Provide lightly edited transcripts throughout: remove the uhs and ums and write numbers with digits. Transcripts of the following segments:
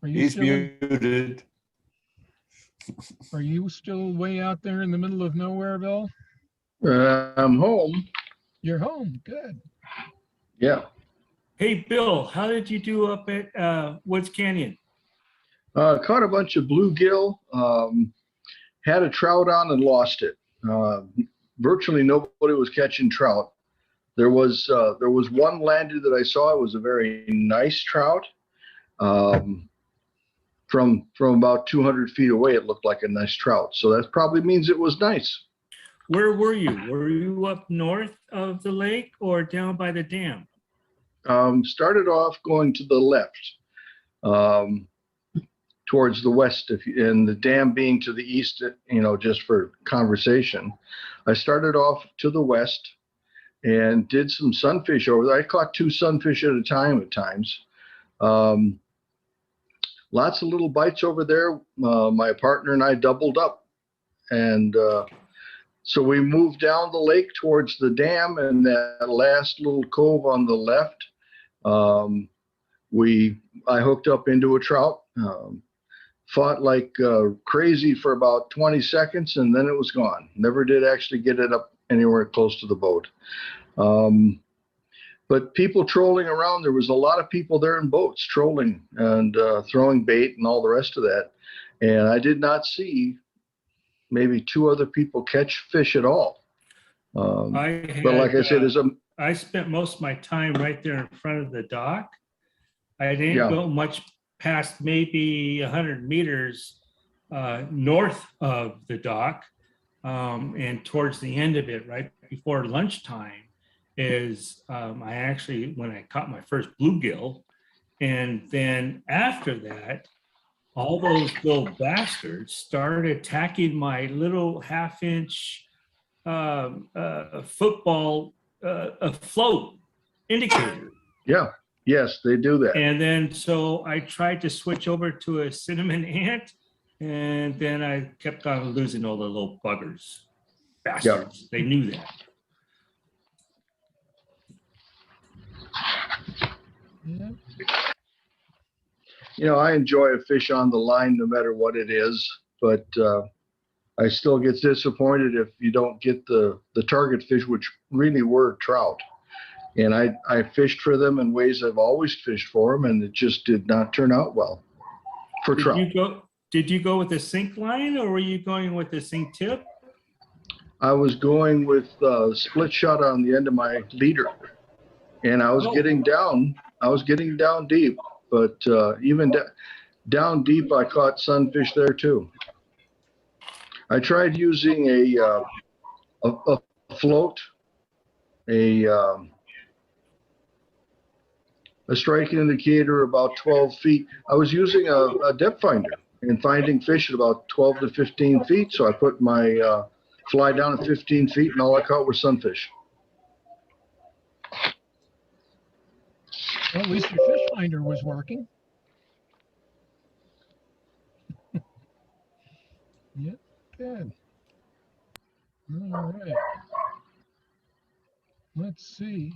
Are you He's still muted. are you still way out there in the middle of nowhereville? I'm home. You're home. Good. Yeah. Hey, Bill, how did you do up at Woods Canyon? Caught a bunch of bluegill. Had a trout on and lost it. Virtually nobody was catching trout. There was one landed that I saw. It was a very nice trout. From about 200 feet away, it looked like a nice trout. So that probably means it was nice. Where were you? Were you up north of the lake or down by the dam? Started off going to the left, towards the west, and the dam being to the east, just for conversation. I started off to the west and did some sunfish over there. I caught 2 sunfish at a time at times. Lots of little bites over there. My partner and I doubled up. And so we moved down the lake towards the dam, and that last little cove on the left, I hooked up into a trout, fought like crazy for about 20 seconds, and then it was gone. Never did actually get it up anywhere close to the boat. But people trolling around, there was a lot of people there in boats trolling and throwing bait and all the rest of that. And I did not see maybe 2 other people catch fish at all. But like I said, I spent most of my time right there in front of the dock. I didn't go much past maybe 100 meters north of the dock, and towards the end of it, right before lunchtime, is I actually, when I caught my first bluegill, and then after that, all those little bastards started attacking my little 1/2-inch football float indicator. Yeah, yes, they do that. And then so I tried to switch over to a cinnamon ant, and then I kept on losing all the little buggers. Bastards, they knew that. Yeah. I enjoy a fish on the line no matter what it is, but I still get disappointed if you don't get the target fish, which really were trout. And I fished for them in ways I've always fished for them, and it just did not turn out well for trout. Did you go with a sink line, or were you going with a sink tip? I was going with split shot on the end of my leader, and I was getting down deep, but even down deep, I caught sunfish there too. I tried using a float, a strike indicator about 12 feet. I was using a depth finder and finding fish at about 12 to 15 feet. So I put my fly down at 15 feet, and all I caught were sunfish. Well, at least your fish finder was working. Yep, good. All right. Let's see.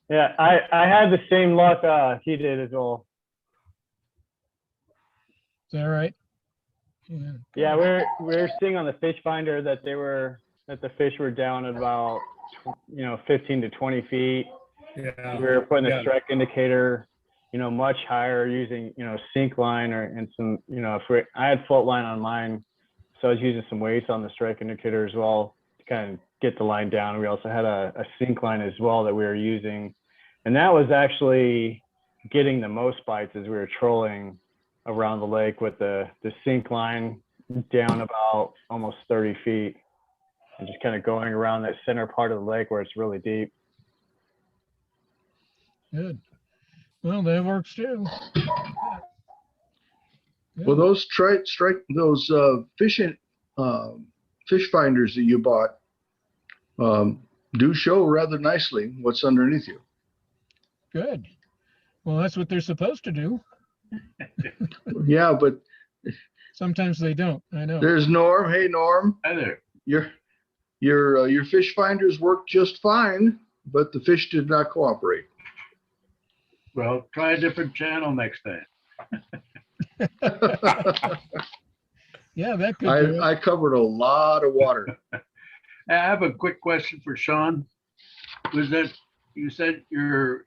Yeah, I had the same luck he did as well. Is that right? Yeah. Yeah, we're seeing on the fish finder that the fish were down at about 15 to 20 feet. Yeah. We were putting the strike indicator, much higher, using sink line and some I had float line on mine, so I was using some weights on the strike indicator as well to kind of get the line down. We also had a sink line as well that we were using, and that was actually getting the most bites as we were trolling around the lake with the sink line down about almost 30 feet and just kind of going around that center part of the lake where it's really deep. Good. Well, that works too. Well, those fish finders that you bought do show rather nicely what's underneath you. Good. Well, that's what they're supposed to do. Yeah, but sometimes they don't. I know. There's Norm. Hey, Norm. Hi there. Your fish finders worked just fine, but the fish did not cooperate. Well, try a different channel next time. Yeah, that could do it. I covered a lot of water. I have a quick question for Sean. Was that, you said your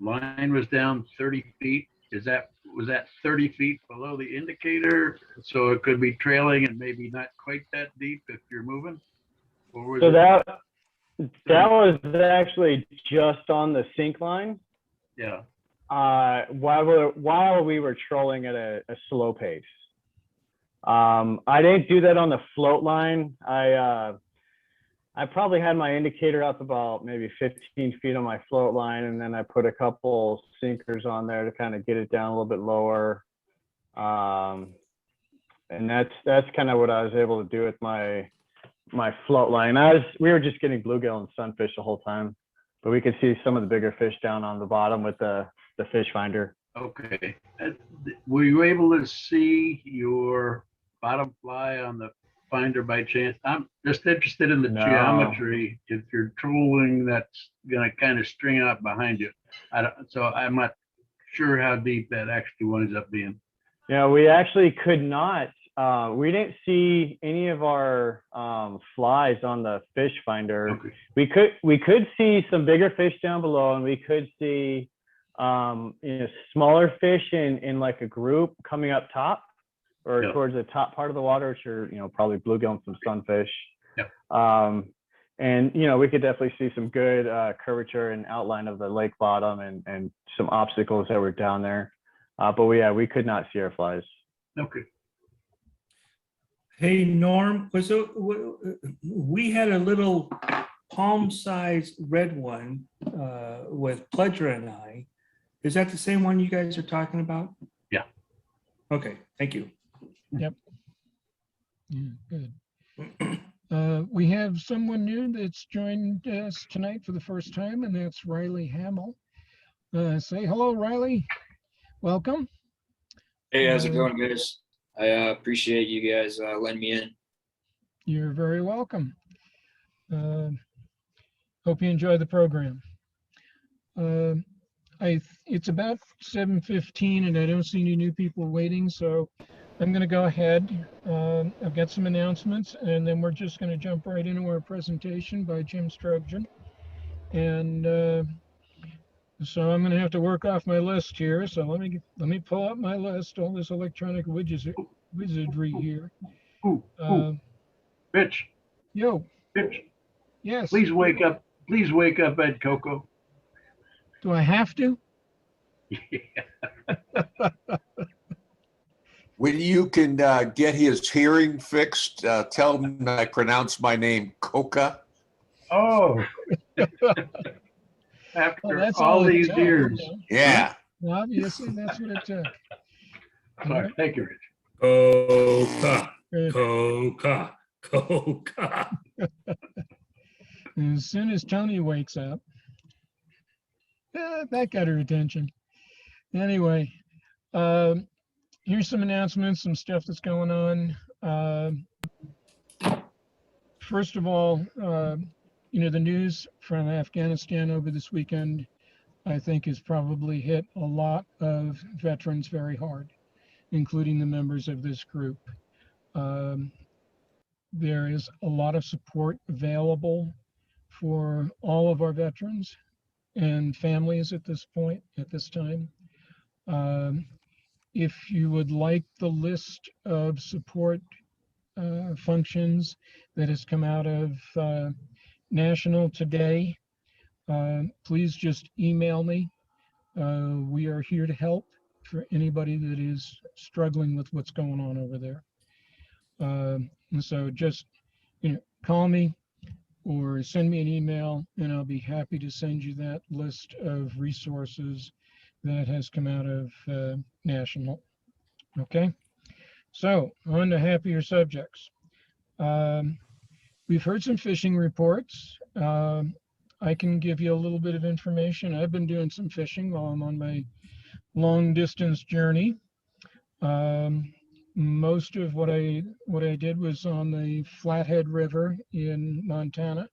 line was down 30 feet? Was that 30 feet below the indicator? So it could be trailing and maybe not quite that deep if you're moving? Or was So it- that was actually just on the sink line. Yeah, While we were trolling at a slow pace. I didn't do that on the float line. I probably had my indicator up about maybe 15 feet on my float line, and then I put a couple sinkers on there to kind of get it down a little bit lower. And that's kind of what I was able to do with my float line. We were just getting bluegill and sunfish the whole time, but we could see some of the bigger fish down on the bottom with the fish finder. okay. Were you able to see your bottom fly on the finder by chance? I'm just interested in the No. geometry. If you're trolling, that's gonna kind of string out behind you. So I'm not sure how deep that actually winds up being. Yeah, we actually could not. We didn't see any of our flies on the fish finder. Okay. We could see some bigger fish down below, and we could see smaller fish in like a group coming up top or Yeah. towards the top part of the water, which are probably bluegill and some sunfish. Yeah. And we could definitely see some good curvature and outline of the lake bottom and some obstacles that were down there. But we could not see our flies. Okay. Hey, Norm, we had a little palm-sized red one with Pledger and I. Is that the same one you guys are talking about? Yeah. Okay, thank you. Yep. Yeah, good. We have someone new that's joined us tonight for the first time, and that's Riley Hamill. Say hello, Riley. Welcome. Hey, how's it going, guys? I appreciate you guys letting me in. You're very welcome. Hope you enjoy the program. It's about 7:15 and I don't see any new people waiting, so I'm going to go ahead. I've got some announcements, and then we're just going to jump right into our presentation by Jim Strogen. And so I'm going to have to work off my list here. So let me pull up my list. All this electronic wizardry here. Rich, Yo, Rich, yes. please wake up. Please wake up Ed Coco. Do I have to? When you can get his hearing fixed, tell him I pronounce my name Coca. Oh. After Well, all it these took, years. Yeah. Obviously, that's what it took. Sorry, thank you, Rich. Coca, Good. Coca, Coca. As soon as Tony wakes up, that got her attention. Anyway, here's some announcements, some stuff that's going on. First of all, the news from Afghanistan over this weekend, I think, has probably hit a lot of veterans very hard, including the members of this group. There is a lot of support available for all of our veterans and families at this point, at this time. If you would like the list of support functions that has come out of National today, please just email me. We are here to help for anybody that is struggling with what's going on over there. And so just call me or send me an email, and I'll be happy to send you that list of resources that has come out of National. Okay, so on to happier subjects. We've heard some fishing reports. I can give you a little bit of information. I've been doing some fishing while I'm on my long distance journey. Most of what I did was on the Flathead River in Montana.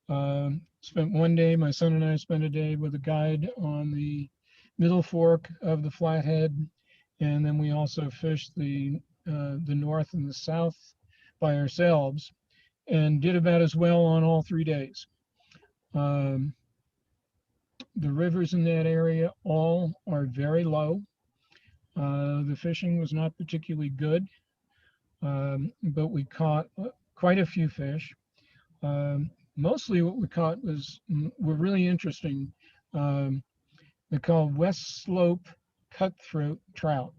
Spent one day, my son and I spent a day with a guide on the Middle Fork of the Flathead, and then we also fished the north and the south by ourselves, and did about as well on all 3 days. The rivers in that area all are very low. The fishing was not particularly good, but we caught quite a few fish. Mostly what we caught were really interesting. They're called West Slope cutthroat trout,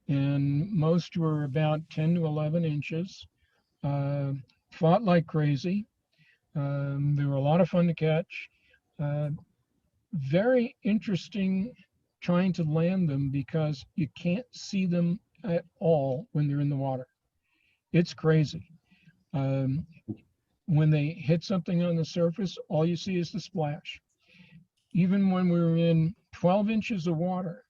and most were about 10 to 11 inches. Fought like crazy. They were a lot of fun to catch. Very interesting trying to land them because you can't see them at all when they're in the water. It's crazy. When they hit something on the surface, all you see is the splash. Even when we were in 12 inches of water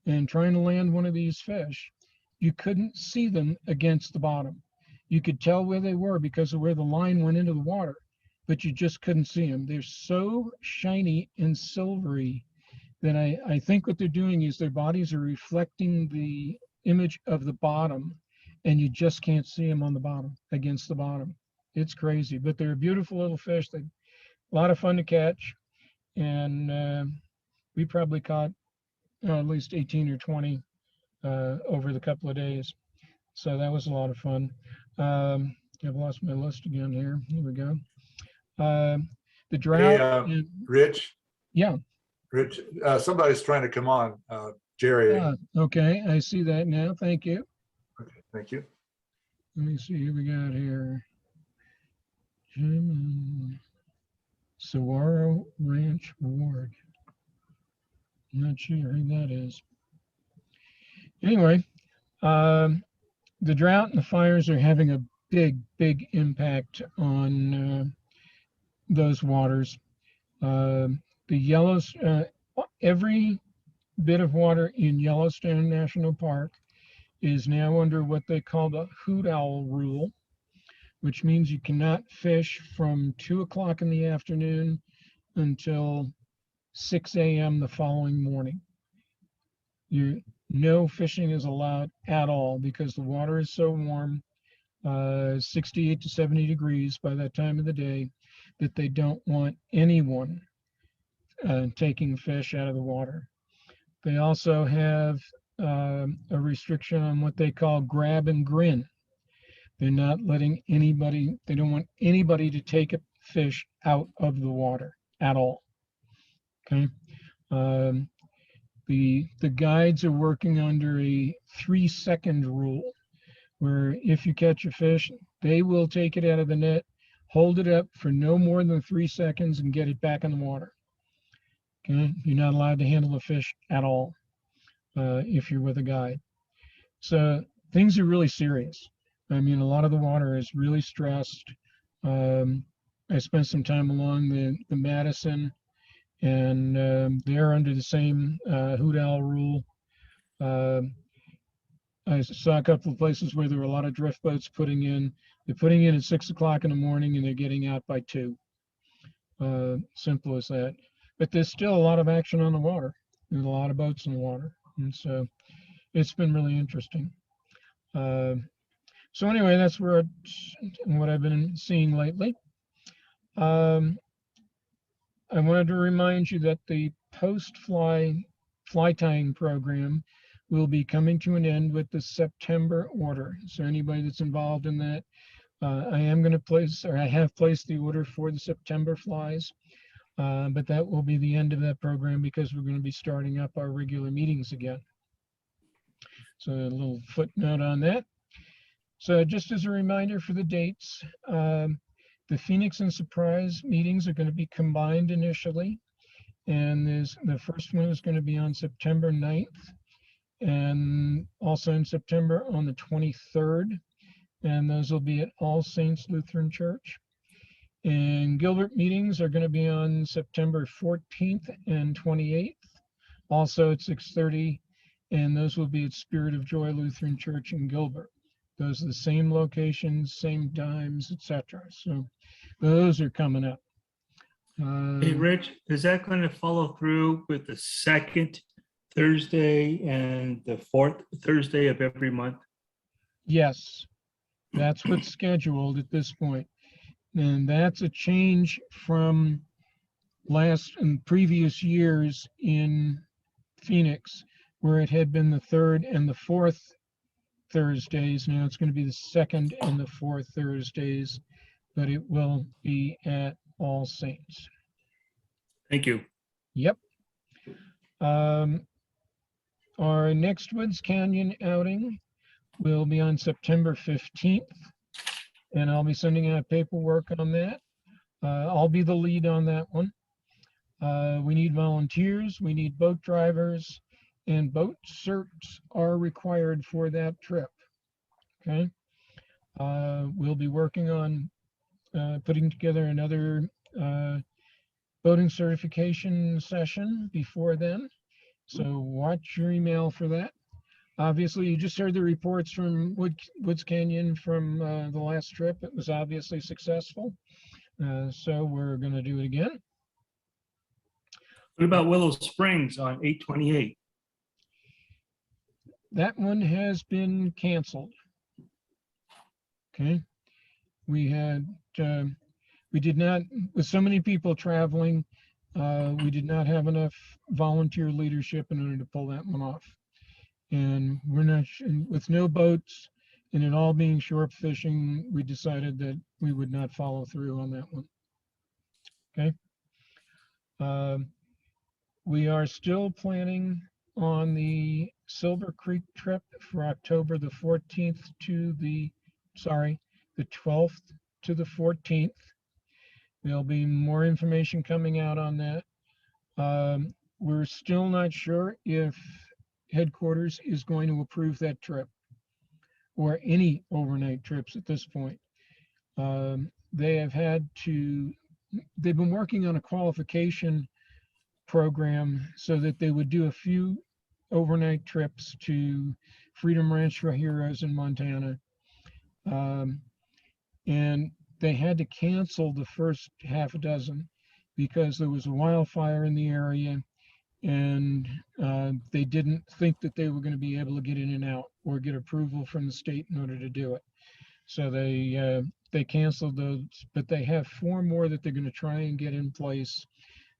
and trying to land one of these fish, you couldn't see them against the bottom. You could tell where they were because of where the line went into the water, but you just couldn't see them. They're so shiny and silvery that I think what they're doing is their bodies are reflecting the image of the bottom, and you just can't see them on the bottom, against the bottom. It's crazy, but they're beautiful little fish. They're a lot of fun to catch, and we probably caught at least 18 or 20 over the couple of days. So that was a lot of fun. I've lost my list again here. Here we go. The drought. Hey, Rich. Yeah. Rich, somebody's trying to come on. Jerry. Okay, I see that now. Thank you. Okay, thank you. Let me see who we got here. Jim Saguaro Ranch Ward. I'm not sure who that is. Anyway, the drought and the fires are having a big impact on those waters. The every bit of water in Yellowstone National Park is now under what they call the hoot owl rule, which means you cannot fish from 2 o'clock in the afternoon until 6 a.m. the following morning. No fishing is allowed at all because the water is so warm, 68 to 70 degrees by that time of the day, that they don't want anyone taking fish out of the water. They also have a restriction on what they call grab and grin. They're not letting anybody, they don't want anybody to take a fish out of the water at all. Okay. The guides are working under a 3-second rule, where if you catch a fish, they will take it out of the net, hold it up for no more than 3 seconds, and get it back in the water. Okay, you're not allowed to handle the fish at all if you're with a guide. So things are really serious. I mean, a lot of the water is really stressed. I spent some time along the Madison, and they're under the same hoot owl rule. I saw a couple of places where there were a lot of drift boats putting in. They're putting in at 6 o'clock in the morning and they're getting out by 2. Simple as that. But there's still a lot of action on the water. There's a lot of boats in the water. And so it's been really interesting. So anyway, that's what I've been seeing lately. I wanted to remind you that the post-fly tying program will be coming to an end with the September order. So anybody that's involved in that, I am going to place, or I have placed the order for the September flies, but that will be the end of that program because we're going to be starting up our regular meetings again. So a little footnote on that. So just as a reminder for the dates, the Phoenix and Surprise meetings are going to be combined initially. And the first one is going to be on September 9th, and also in September on the 23rd. And those will be at All Saints Lutheran Church. And Gilbert meetings are going to be on September 14th and 28th, also at 6:30. And those will be at Spirit of Joy Lutheran Church in Gilbert. Those are the same locations, same times, etc. So those are coming up. Hey, Rich, is that going to follow through with the second Thursday and the fourth Thursday of every month? Yes, that's what's scheduled at this point. And that's a change from last and previous years in Phoenix, where it had been the third and the fourth Thursdays. Now it's going to be the second and the fourth Thursdays, but it will be at All Saints. Thank you. Yep. Our next Woods Canyon outing will be on September 15th, and I'll be sending out paperwork on that. I'll be the lead on that one. We need volunteers, we need boat drivers, and boat certs are required for that trip. Okay. We'll be working on putting together another boating certification session before then. So watch your email for that. Obviously, you just heard the reports from Woods Canyon from the last trip. It was obviously successful. So we're going to do it again. What about Willow Springs on 8/28? That one has been canceled. Okay. We did not, with so many people traveling, we did not have enough volunteer leadership in order to pull that one off. And we're not, with no boats and it all being short fishing, we decided that we would not follow through on that one. Okay. We are still planning on the Silver Creek trip for October the 14th to the 12th to the 14th. There'll be more information coming out on that. We're still not sure if headquarters is going to approve that trip or any overnight trips at this point. They've been working on a qualification program so that they would do a few overnight trips to Freedom Ranch for Heroes in Montana. And they had to cancel the first half a dozen because there was a wildfire in the area and they didn't think that they were going to be able to get in and out or get approval from the state in order to do it. So they canceled those, but they have 4 more that they're going to try and get in place.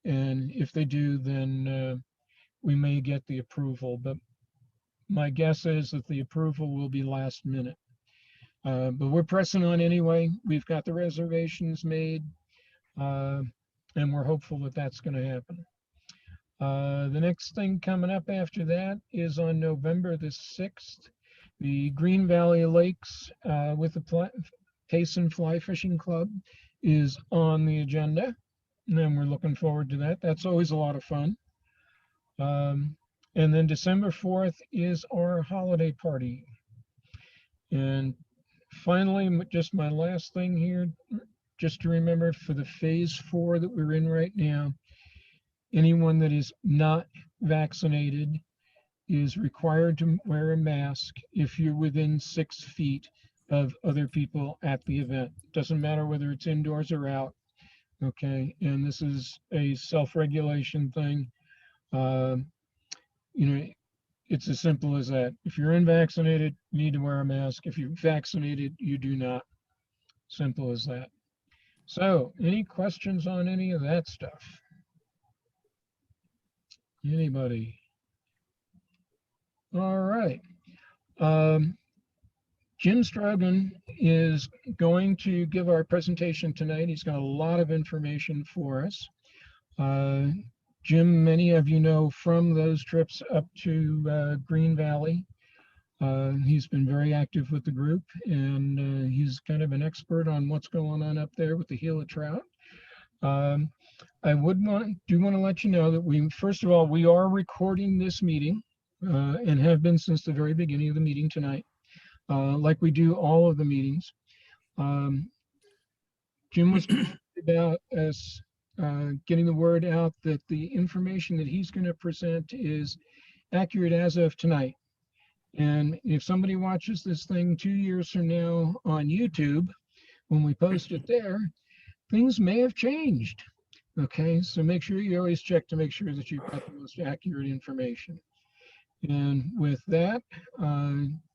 And if they do, then we may get the approval, but my guess is that the approval will be last minute. But we're pressing on anyway. We've got the reservations made, and we're hopeful that that's going to happen. The next thing coming up after that is on November the 6th, the Green Valley Lakes with the Payson Fly Fishing Club is on the agenda. And we're looking forward to that. That's always a lot of fun. And then December 4th is our holiday party. And finally, just my last thing here, just to remember for the phase 4 that we're in right now, anyone that is not vaccinated is required to wear a mask if you're within 6 feet of other people at the event. Doesn't matter whether it's indoors or out. Okay, and this is a self-regulation thing. You know, it's as simple as that. If you're unvaccinated, you need to wear a mask. If you're vaccinated, you do not. Simple as that. So, any questions on any of that stuff? Anybody? All right. Jim Strogen is going to give our presentation tonight. He's got a lot of information for us. Jim, many of you know from those trips up to Green Valley. He's been very active with the group, and he's kind of an expert on what's going on up there with the Gila Trout. I do want to let you know that first of all, we are recording this meeting and have been since the very beginning of the meeting tonight. Like we do all of the meetings. Jim was about us getting the word out that the information that he's going to present is accurate as of tonight. And if somebody watches this thing 2 years from now on YouTube, when we post it there, things may have changed. Okay, so make sure you always check to make sure that you've got the most accurate information. And with that,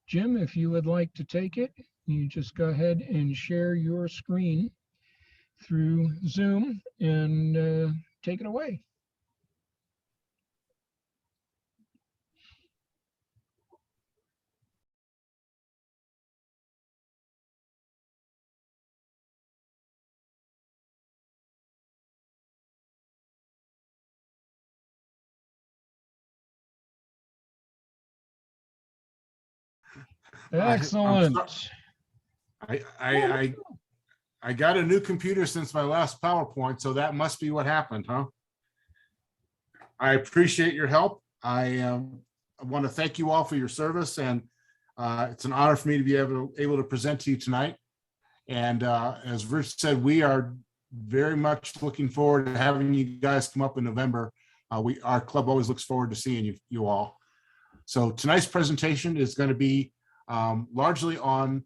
Jim, if you would like to take it, you just go ahead and share your screen through Zoom and take it away. Excellent. I got a new computer since my last PowerPoint, so that must be what happened, huh? I appreciate your help. I want to thank you all for your service, and it's an honor for me to be able to present to you tonight. And as Rich said, we are very much looking forward to having you guys come up in November. Our club always looks forward to seeing you all. So tonight's presentation is going to be largely on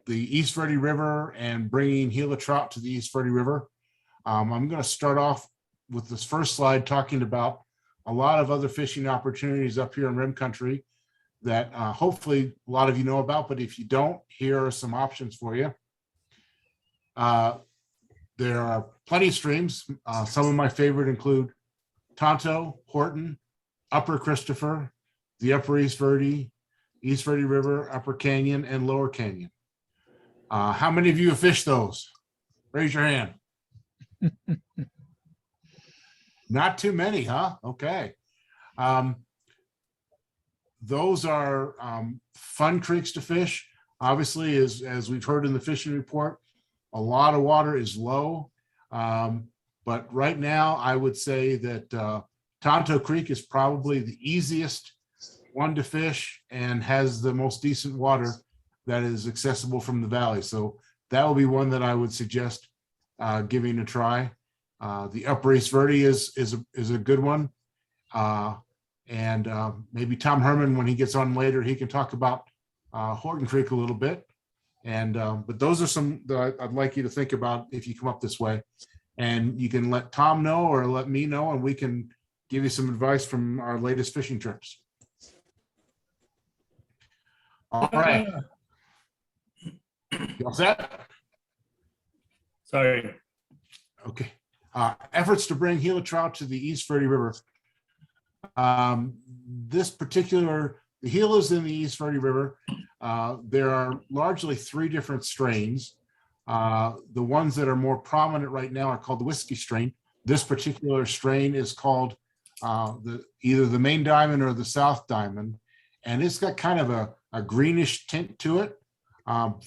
the East Verde River and bringing Gila Trout to the East Verde River. I'm going to start off with this first slide talking about a lot of other fishing opportunities up here in Rim Country that hopefully a lot of you know about, but if you don't, here are some options for you. There are plenty of streams. Some of my favorite include Tonto, Horton, Upper Christopher, the Upper East Verde River, Upper Canyon, and Lower Canyon. How many of you have fished those? Raise your hand. Not too many, huh? Okay. Those are fun creeks to fish. Obviously, as we've heard in the fishing report, a lot of water is low. But right now, I would say that Tonto Creek is probably the easiest one to fish and has the most decent water that is accessible from the valley. So that will be one that I would suggest giving a try. The Upper East Verde is a good one. And maybe Tom Herman, when he gets on later, he can talk about Horton Creek a little bit. And but those are some that I'd like you to think about if you come up this way. And you can let Tom know or let me know, and we can give you some advice from our latest fishing trips. All right. You all set? Sorry. Okay. Efforts to bring Gila Trout to the East Verde River. The Gilas in the East Verde River, there are largely three different strains. The ones that are more prominent right now are called the whiskey strain. This particular strain is called either the main diamond or the south diamond, and it's got kind of a greenish tint to it.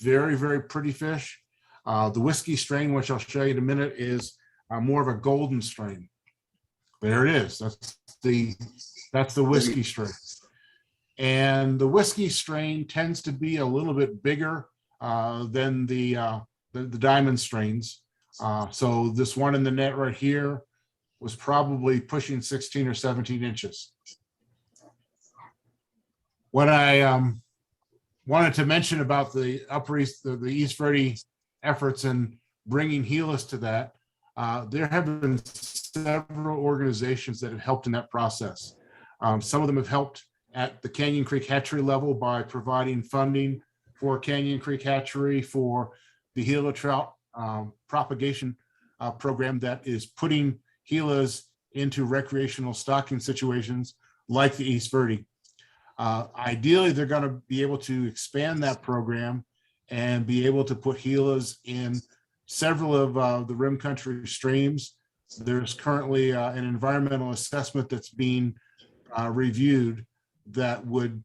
Very, very pretty fish. The whiskey strain, which I'll show you in a minute, is more of a golden strain. There it is. That's the whiskey strain. And the whiskey strain tends to be a little bit bigger than the diamond strains. So this one in the net right here was probably pushing 16 or 17 inches. What I wanted to mention about the the East Verde efforts and bringing Gilas to that, there have been several organizations that have helped in that process. Some of them have helped at the Canyon Creek Hatchery level by providing funding for Canyon Creek Hatchery for the Gila Trout propagation program that is putting Gilas into recreational stocking situations like the East Verde. Ideally, they're going to be able to expand that program and be able to put Gilas in several of the Rim Country streams. There's currently an environmental assessment that's being reviewed that would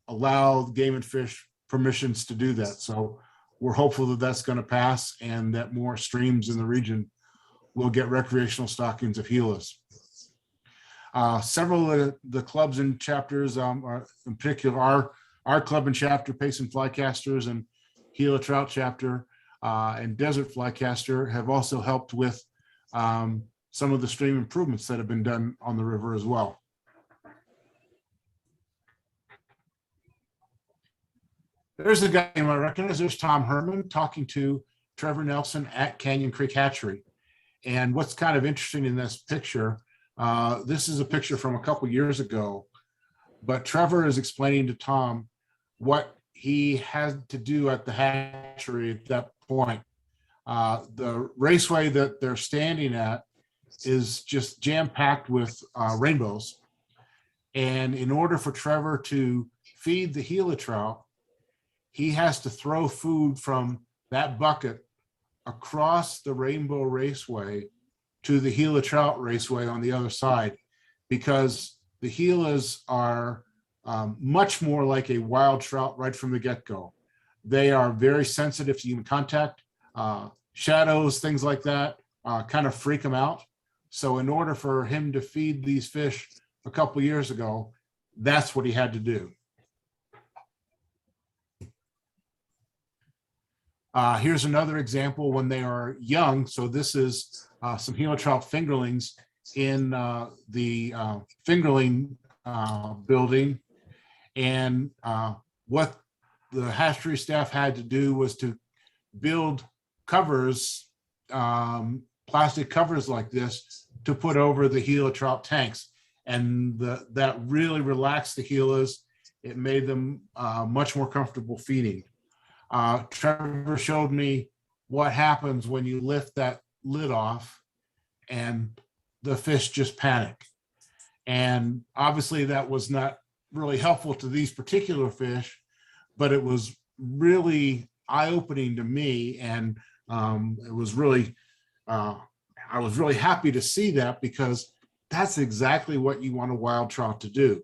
allow Game and Fish permissions to do that. So we're hopeful that that's going to pass and that more streams in the region will get recreational stockings of Gilas. Several of the clubs and chapters, in particular our club and chapter, Pace and Flycasters and Gila Trout chapter and Desert Flycaster, have also helped with some of the stream improvements that have been done on the river as well. There's a guy you might recognize. There's Tom Herman talking to Trevor Nelson at Canyon Creek Hatchery. And what's kind of interesting in this picture, this is a picture from a couple years ago, but Trevor is explaining to Tom what he had to do at the hatchery at that point. The raceway that they're standing at is just jam-packed with rainbows. And in order for Trevor to feed the Gila trout, he has to throw food from that bucket across the Rainbow Raceway to the Gila Trout Raceway on the other side, because the Gilas are much more like a wild trout right from the get-go. They are very sensitive to human contact, shadows, things like that, kind of freak them out. So in order for him to feed these fish a couple years ago, that's what he had to do. Here's another example when they are young. So this is some Gila trout fingerlings in the fingerling building. And what the hatchery staff had to do was to build covers, plastic covers like this, to put over the Gila trout tanks. And that really relaxed the Gilas. It made them much more comfortable feeding. Trevor showed me what happens when you lift that lid off and the fish just panic. And obviously that was not really helpful to these particular fish, but it was really eye-opening to me. And it was really, I was really happy to see that, because that's exactly what you want a wild trout to do.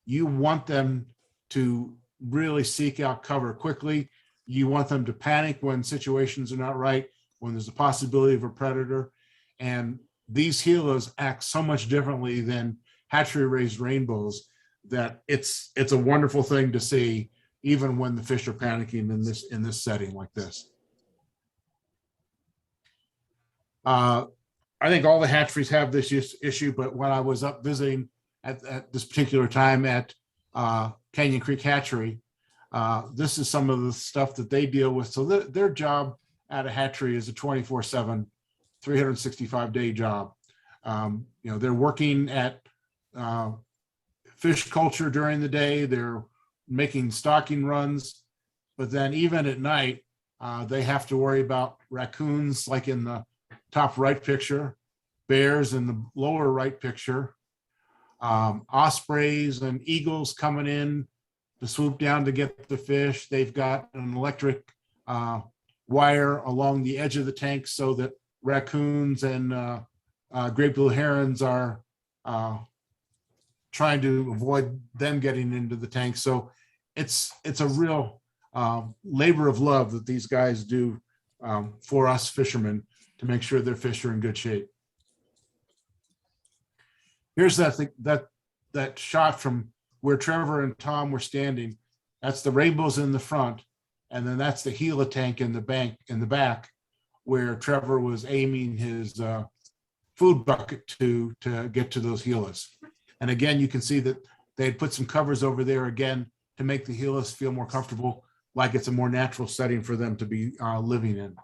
You want them to really seek out cover quickly. You want them to panic when situations are not right, when there's a possibility of a predator. And these Gilas act so much differently than hatchery raised rainbows that it's a wonderful thing to see, even when the fish are panicking in this setting like this. I think all the hatcheries have this issue, but when I was up visiting at this particular time at Canyon Creek Hatchery, this is some of the stuff that they deal with. So their job at a hatchery is a 24/7, 365-day job. They're working at fish culture during the day. They're making stocking runs, but then even at night, they have to worry about raccoons, like in the top right picture, bears in the lower right picture, ospreys and eagles coming in to swoop down to get the fish. They've got an electric wire along the edge of the tank so that raccoons and great blue herons are trying to avoid them getting into the tank. So it's a real labor of love that these guys do for us fishermen to make sure their fish are in good shape. Here's that shot from where Trevor and Tom were standing. That's the rainbows in the front, and then that's the Gila tank in the back, where Trevor was aiming his food bucket to get to those Gilas. And again, you can see that they had put some covers over there again to make the Gilas feel more comfortable, like it's a more natural setting for them to be living in.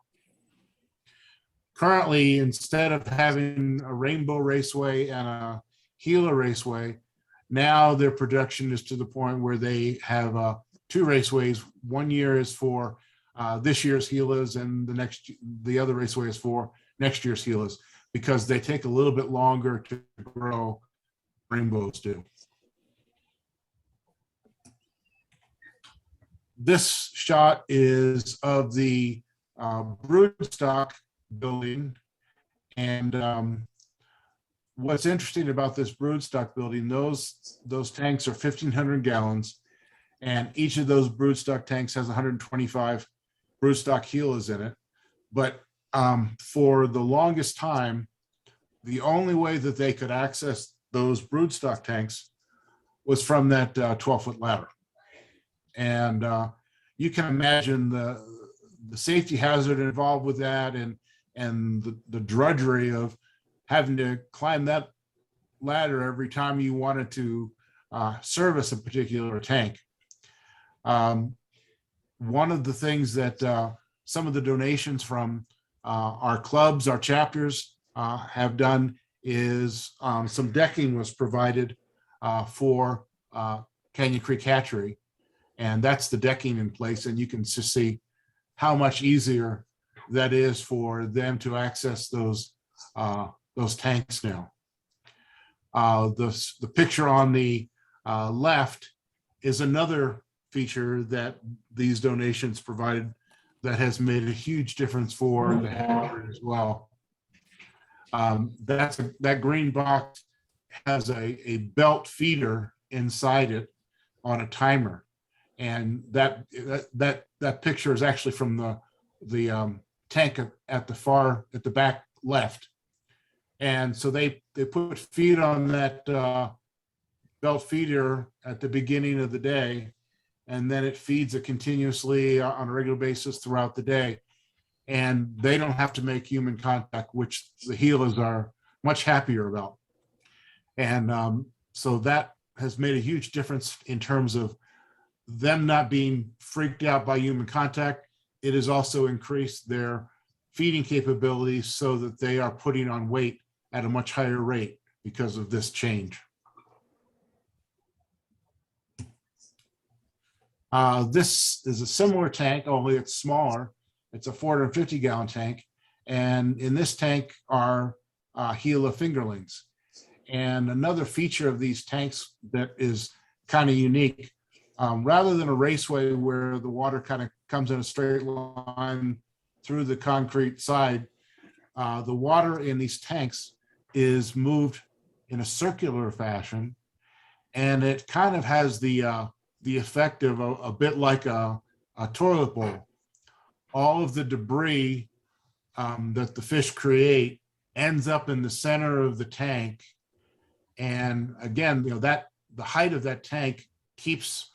Currently, instead of having a Rainbow Raceway and a Gila Raceway, now their production is to the point where they have 2 raceways. One year is for this year's Gilas, and the other raceway is for next year's Gilas, because they take a little bit longer to grow. Rainbows do. This shot is of the broodstock building, and what's interesting about this broodstock building, those tanks are 1,500 gallons, and each of those broodstock tanks has 125 broodstock Gilas in it. But for the longest time, the only way that they could access those broodstock tanks was from that 12-foot ladder. And you can imagine the safety hazard involved with that, and the drudgery of having to climb that ladder every time you wanted to service a particular tank. One of the things that some of the donations from our clubs, our chapters, have done is some decking was provided for Canyon Creek Hatchery, and that's the decking in place. And you can just see how much easier that is for them to access those tanks now. The picture on the left is another feature that these donations provided that has made a huge difference for the hatchery as well. That green box has a belt feeder inside it on a timer, and that picture is actually from the tank at the back left. And so they put feed on that belt feeder at the beginning of the day, and then it feeds it continuously on a regular basis throughout the day. And they don't have to make human contact, which the Gilas are much happier about. And so that has made a huge difference in terms of them not being freaked out by human contact. It has also increased their feeding capabilities so that they are putting on weight at a much higher rate because of this change. This is a similar tank, only it's smaller. It's a 450-gallon tank. And in this tank are Gila fingerlings. And another feature of these tanks that is kind of unique, rather than a raceway where the water kind of comes in a straight line through the concrete side, the water in these tanks is moved in a circular fashion, and it kind of has the effect of a bit like a toilet bowl. All of the debris that the fish create ends up in the center of the tank, and again, that the height of that tank keeps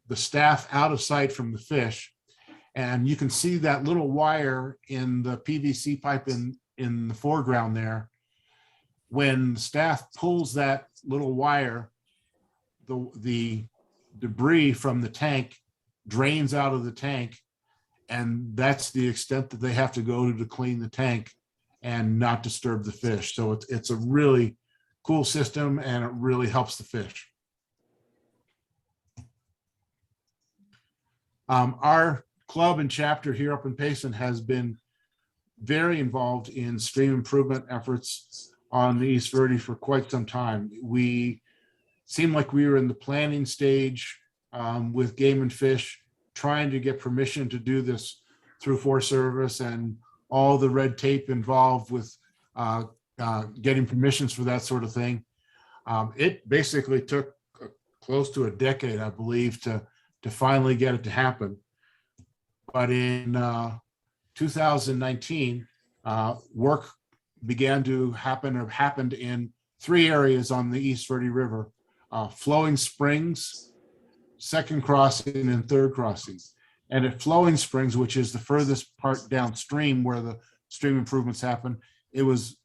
the staff out of sight from the fish. And you can see that little wire in the PVC pipe in the foreground there. When staff pulls that little wire, the debris from the tank drains out of the tank, and that's the extent that they have to go to clean the tank and not disturb the fish. So it's a really cool system, and it really helps the fish. Our club and chapter here up in Payson has been very involved in stream improvement efforts on the East Verde for quite some time. We seemed like we were in the planning stage with Game and Fish, trying to get permission to do this through Forest Service and all the red tape involved with getting permissions for that sort of thing. It basically took close to a decade, I believe, to finally get it to happen. But in 2019, work began to happen, or happened in 3 areas on the East Verde River: Flowing Springs, Second Crossing, and Third Crossing. And at Flowing Springs, which is the furthest part downstream where the stream improvements happen, it was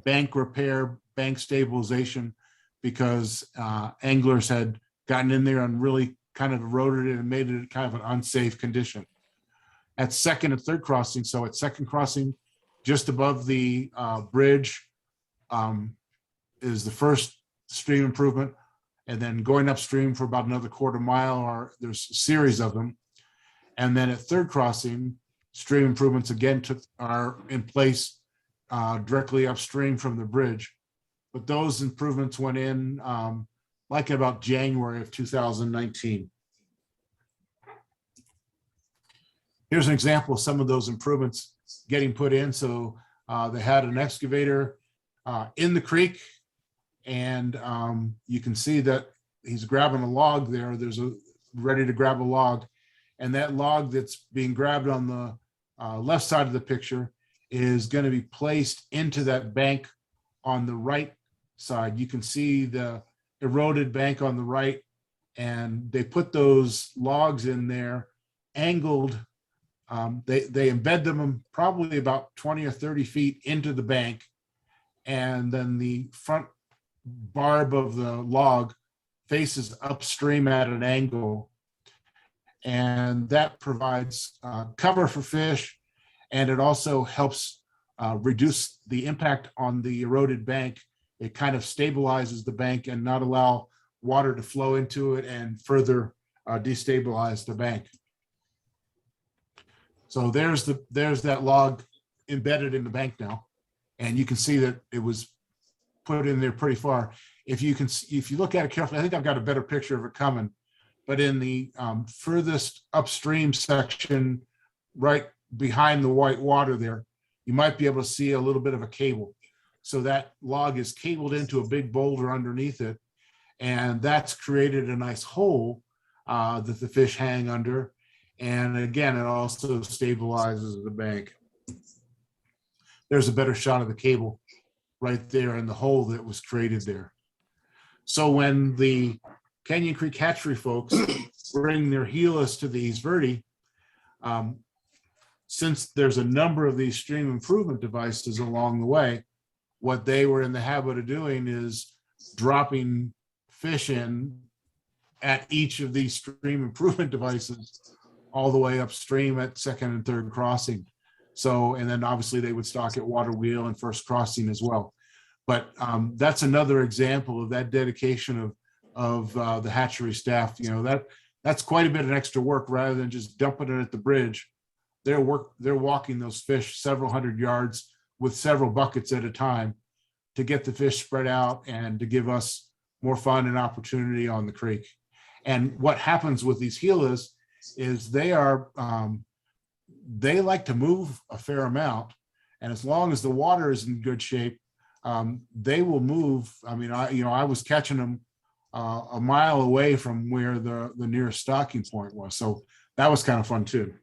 bank repair, bank stabilization, because anglers had gotten in there and really kind of eroded it and made it kind of an unsafe condition. At Second and Third Crossing, so at Second Crossing, just above the bridge is the first stream improvement, and then going upstream for about another quarter mile, there's a series of them. And then at Third Crossing, stream improvements again are in place directly upstream from the bridge. But those improvements went in like about January of 2019. Here's an example of some of those improvements getting put in. So they had an excavator in the creek, and you can see that he's grabbing a log there. There's ready to grab a log, and that log that's being grabbed on the left side of the picture is going to be placed into that bank on the right side. You can see the eroded bank on the right, and they put those logs in there angled. They embed them probably about 20 or 30 feet into the bank, and then the front barb of the log faces upstream at an angle, and that provides cover for fish, and it also helps reduce the impact on the eroded bank. It kind of stabilizes the bank and not allow water to flow into it and further destabilize the bank. So there's that log embedded in the bank now, and you can see that it was put in there pretty far. If you look at it carefully, I think I've got a better picture of it coming, but in the furthest upstream section, right behind the white water there, you might be able to see a little bit of a cable. So that log is cabled into a big boulder underneath it, and that's created a nice hole that the fish hang under. And again, it also stabilizes the bank. There's a better shot of the cable right there in the hole that was created there. So when the Canyon Creek hatchery folks bring their Gilas to the East Verde, since there's a number of these stream improvement devices along the way, what they were in the habit of doing is dropping fish in at each of these stream improvement devices all the way upstream at second and third crossing. So, and then obviously they would stock at water wheel and first crossing as well. But that's another example of that dedication of the hatchery staff. You know, that's quite a bit of extra work rather than just dumping it at the bridge. They're walking those fish several hundred yards with several buckets at a time to get the fish spread out and to give us more fun and opportunity on the creek. And what happens with these Gilas is they like to move a fair amount, and as long as the water is in good shape, they will move. I mean, I was catching them a mile away from where the nearest stocking point was, so that was kind of fun too.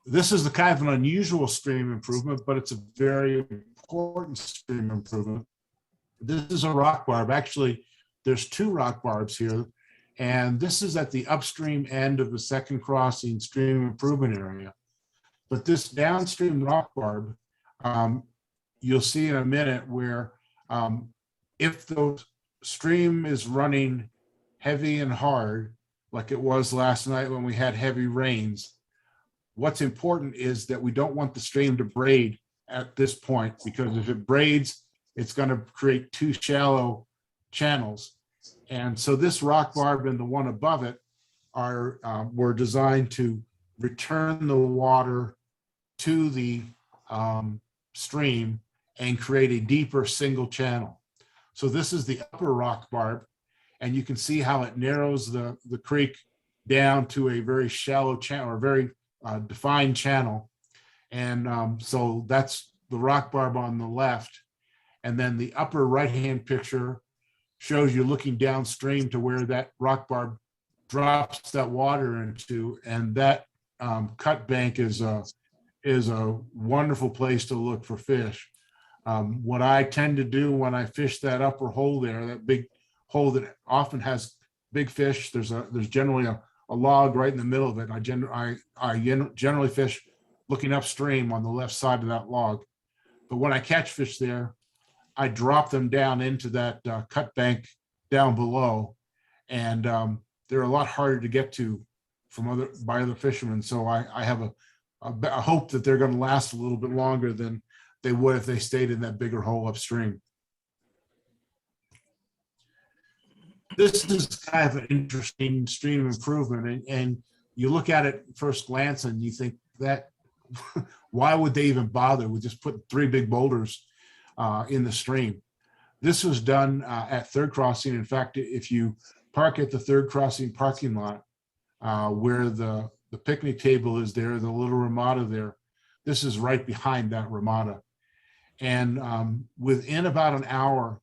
This is the kind of an unusual stream improvement, but it's a very important stream improvement. This is a rock barb. Actually, there's two rock barbs here, and this is at the upstream end of the second crossing stream improvement area. But this downstream rock barb, you'll see in a minute where if the stream is running heavy and hard, like it was last night when we had heavy rains, what's important is that we don't want the stream to braid at this point, because if it braids, it's going to create too shallow channels. And so this rock barb and the one above it were designed to return the water to the stream and create a deeper single channel. So this is the upper rock barb, and you can see how it narrows the creek down to a very shallow channel, or very defined channel. And so that's the rock barb on the left. And then the upper right-hand picture shows you looking downstream to where that rock barb drops that water into, and that cut bank is a wonderful place to look for fish. What I tend to do when I fish that upper hole there, that big hole that often has big fish, there's generally a log right in the middle of it. I generally fish looking upstream on the left side of that log. But when I catch fish there, I drop them down into that cut bank down below, and they're a lot harder to get to by other fishermen. So I have a hope that they're going to last a little bit longer than they would if they stayed in that bigger hole upstream. This is kind of an interesting stream improvement, and you look at it at first glance and you think that why would they even bother with just putting 3 big boulders in the stream? This was done at third crossing. In fact, if you park at the third crossing parking lot where the picnic table is there, the little ramada there, this is right behind that ramada. And within about an hour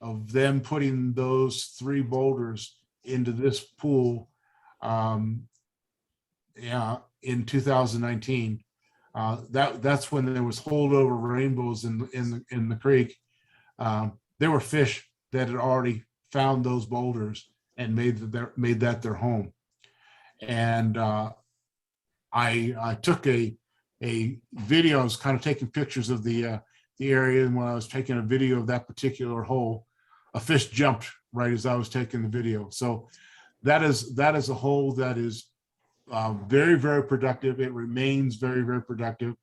of them putting those 3 boulders into this pool in 2019, that's when there was holdover rainbows in the creek. There were fish that had already found those boulders and made that their home. And I took a video. I was kind of taking pictures of the area, and when I was taking a video of that particular hole, a fish jumped right as I was taking the video. So that is a hole that is very, very productive. It remains very, very productive.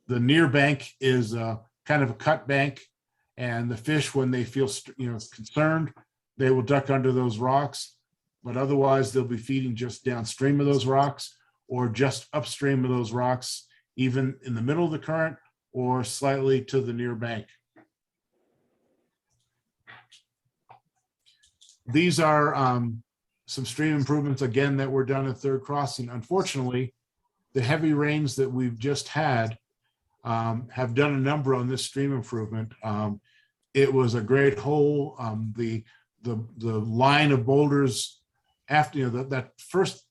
The near bank is kind of a cut bank, and the fish, when they feel concerned, they will duck under those rocks. But otherwise, they'll be feeding just downstream of those rocks or just upstream of those rocks, even in the middle of the current or slightly to the near bank. These are some stream improvements, again, that were done at Third Crossing. Unfortunately, the heavy rains that we've just had have done a number on this stream improvement. It was a great hole. The line of boulders after that first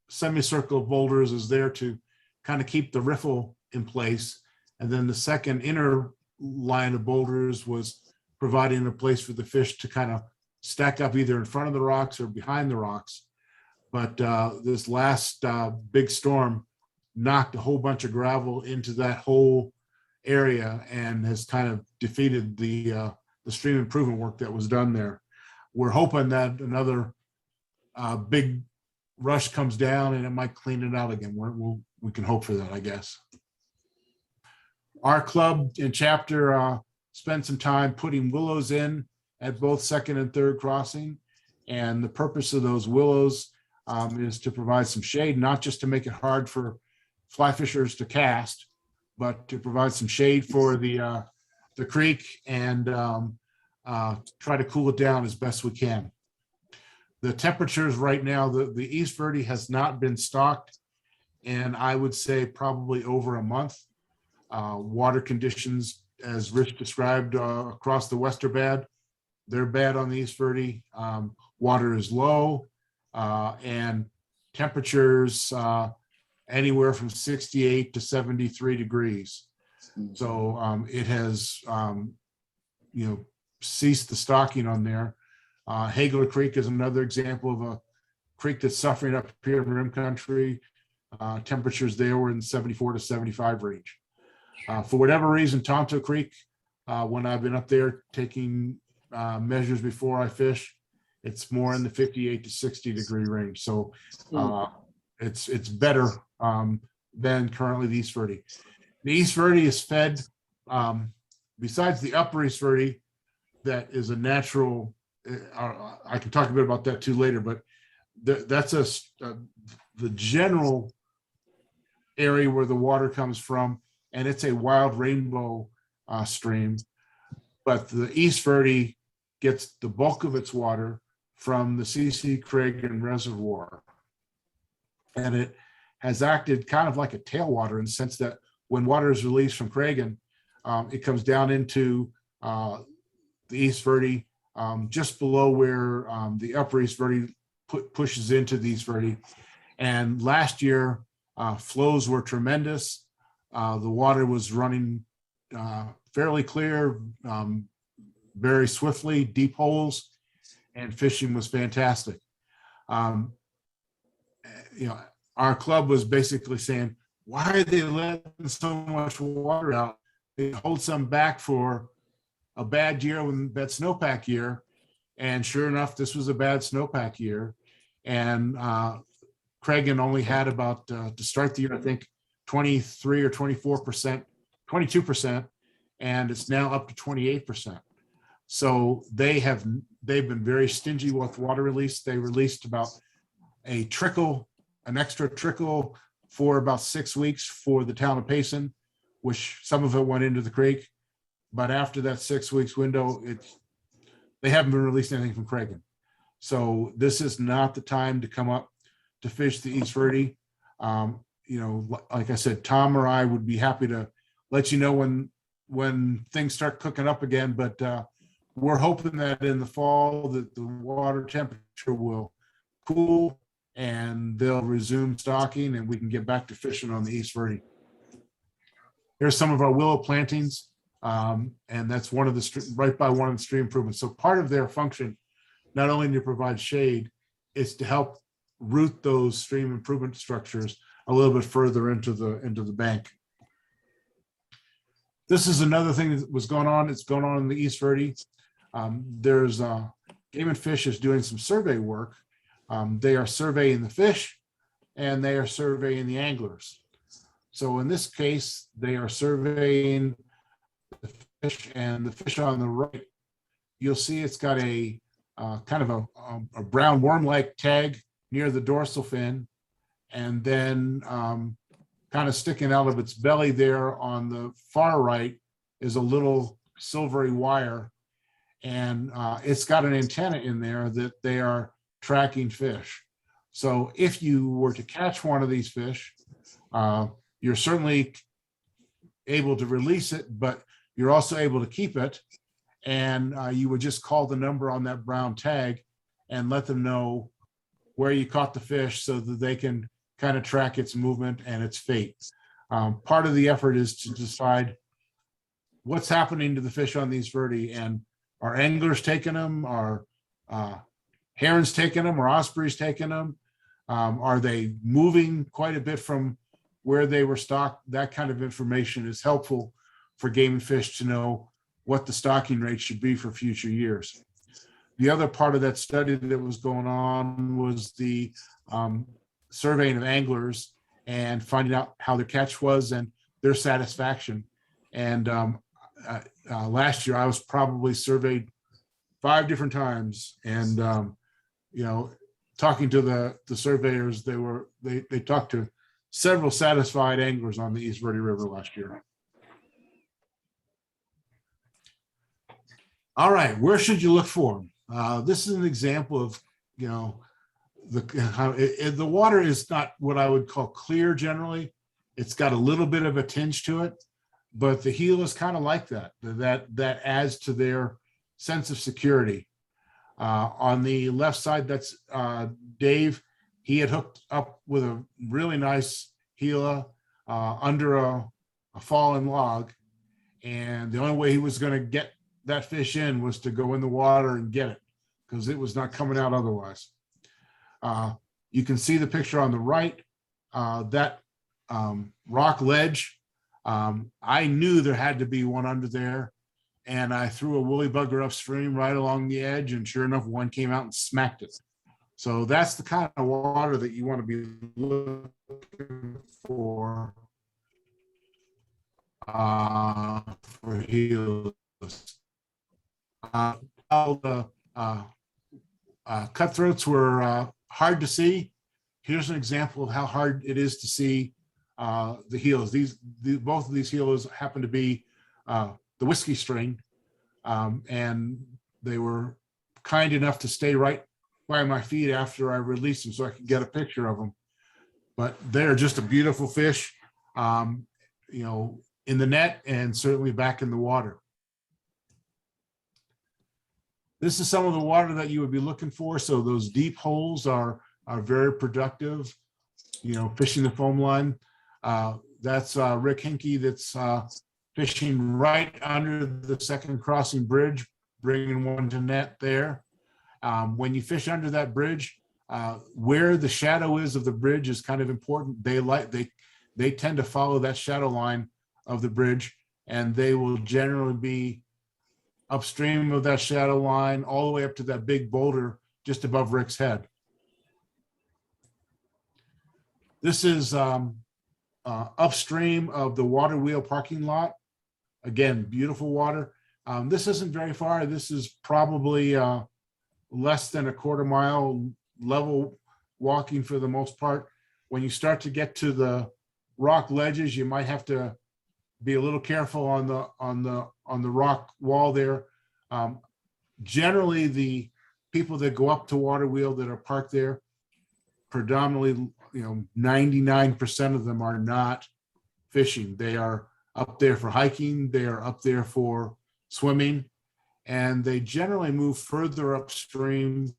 semicircle of boulders is there to kind of keep the riffle in place, and then the second inner line of boulders was providing a place for the fish to kind of stack up either in front of the rocks or behind the rocks. But this last big storm knocked a whole bunch of gravel into that whole area and has kind of defeated the stream improvement work that was done there. We're hoping that another big rush comes down and it might clean it out again. We can hope for that, I guess. Our club and chapter spent some time putting willows in at both second and third crossing. And the purpose of those willows is to provide some shade, not just to make it hard for fly fishers to cast, but to provide some shade for the creek and try to cool it down as best we can. The temperatures right now, the East Verde has not been stocked, and I would say probably over a month. Water conditions, as Rich described, across the west are bad. They're bad on the East Verde. Water is low, and temperatures anywhere from 68 to 73 degrees. So it has, ceased the stocking on there. Hagler Creek is another example of a creek that's suffering up here in Rim Country. Temperatures there were in 74 to 75 range. For whatever reason, Tonto Creek, when I've been up there taking measures before I fish, it's more in the 58 to 60 degree range. So it's better than currently the East Verde. The East Verde is fed, besides the upper East Verde, that is a natural, I can talk a bit about that too later, but that's the general area where the water comes from, and it's a wild rainbow stream. But the East Verde gets the bulk of its water from the C.C. Cragen Reservoir. And it has acted kind of like a tailwater in the sense that when water is released from Cragen, it comes down into the East Verde, just below where the upper East Verde pushes into the East Verde. And last year, flows were tremendous. The water was running fairly clear, very swiftly, deep holes, and fishing was fantastic. Our club was basically saying, why are they letting so much water out? They hold some back for a bad year, when bad snowpack year. And sure enough, this was a bad snowpack year. And Cragen only had about, to start the year, I think, 23 or 24%, 22%, and it's now up to 28%. So they've been very stingy with water release. They released about an extra trickle for about 6 weeks for the town of Payson, which some of it went into the creek. But after that 6 weeks window, they haven't been releasing anything from Cragen. So this is not the time to come up to fish the East Verde. Like I said, Tom or I would be happy to let you know when things start cooking up again. But we're hoping that in the fall that the water temperature will cool and they'll resume stocking and we can get back to fishing on the East Verde. Here's some of our willow plantings. And that's one of the right by one of the stream improvements. So part of their function, not only to provide shade, is to help root those stream improvement structures a little bit further into the bank. This is another thing that was going on. It's going on in the East Verde. There's Game and Fish is doing some survey work. They are surveying the fish and they are surveying the anglers. So in this case, they are surveying the fish, and the fish on the right, you'll see it's got a kind of a brown worm-like tag near the dorsal fin, and then kind of sticking out of its belly there on the far right is a little silvery wire, and it's got an antenna in there that they are tracking fish. So if you were to catch one of these fish, you're certainly able to release it, but you're also able to keep it. And you would just call the number on that brown tag and let them know where you caught the fish so that they can kind of track its movement and its fate. Part of the effort is to decide what's happening to the fish on the East Verde, and are anglers taking them? Are herons taking them? Are ospreys taking them? Are they moving quite a bit from where they were stocked? That kind of information is helpful for game and fish to know what the stocking rate should be for future years. The other part of that study that was going on was the surveying of anglers and finding out how their catch was and their satisfaction. And last year I was probably surveyed 5 different times, and you know, talking to the surveyors, they talked to several satisfied anglers on the East Verde River last year. All right, where should you look for them? This is an example of, you know, the water is not what I would call clear generally. It's got a little bit of a tinge to it, but the heel is kind of like that. That adds to their sense of security. On the left side, that's Dave. He had hooked up with a really nice Gila under a fallen log, and the only way he was going to get that fish in was to go in the water and get it, because it was not coming out otherwise. You can see the picture on the right, that rock ledge. I knew there had to be one under there, and I threw a woolly bugger upstream right along the edge, and sure enough, one came out and smacked it. So that's the kind of water that you want to be looking for Gilas. The cutthroats were hard to see. Here's an example of how hard it is to see the Gilas. Both of these Gilas happen to be the whiskey strain, and they were kind enough to stay right by my feet after I released them so I could get a picture of them. But they're just a beautiful fish, you know, in the net and certainly back in the water. This is some of the water that you would be looking for. So those deep holes are very productive, you know, fishing the foam line. That's Rick Hinkey that's fishing right under the second crossing bridge, bringing one to net there. When you fish under that bridge, where the shadow is of the bridge is kind of important. They tend to follow that shadow line of the bridge, and they will generally be upstream of that shadow line all the way up to that big boulder just above Rick's head. This is upstream of the water wheel parking lot. Again, beautiful water. This isn't very far. This is probably less than a quarter mile level walking for the most part. When you start to get to the rock ledges, you might have to be a little careful on the rock wall there. Generally, the people that go up to water wheel that are parked there, predominantly, you know, 99% of them are not fishing. They are up there for hiking. They are up there for swimming, and they generally move further upstream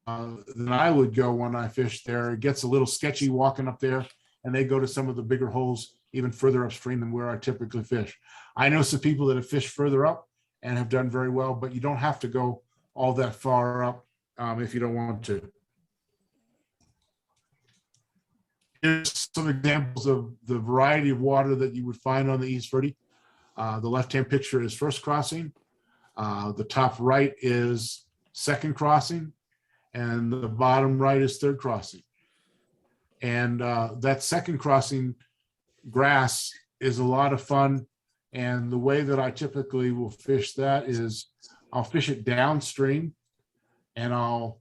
than I would go when I fish there. It gets a little sketchy walking up there, and they go to some of the bigger holes even further upstream than where I typically fish. I know some people that have fished further up and have done very well, but you don't have to go all that far up if you don't want to. Here's some examples of the variety of water that you would find on the East Verde. The left-hand picture is first crossing. The top right is second crossing, and the bottom right is third crossing. And that second crossing grass is a lot of fun. And the way that I typically will fish that is I'll fish it downstream, and I'll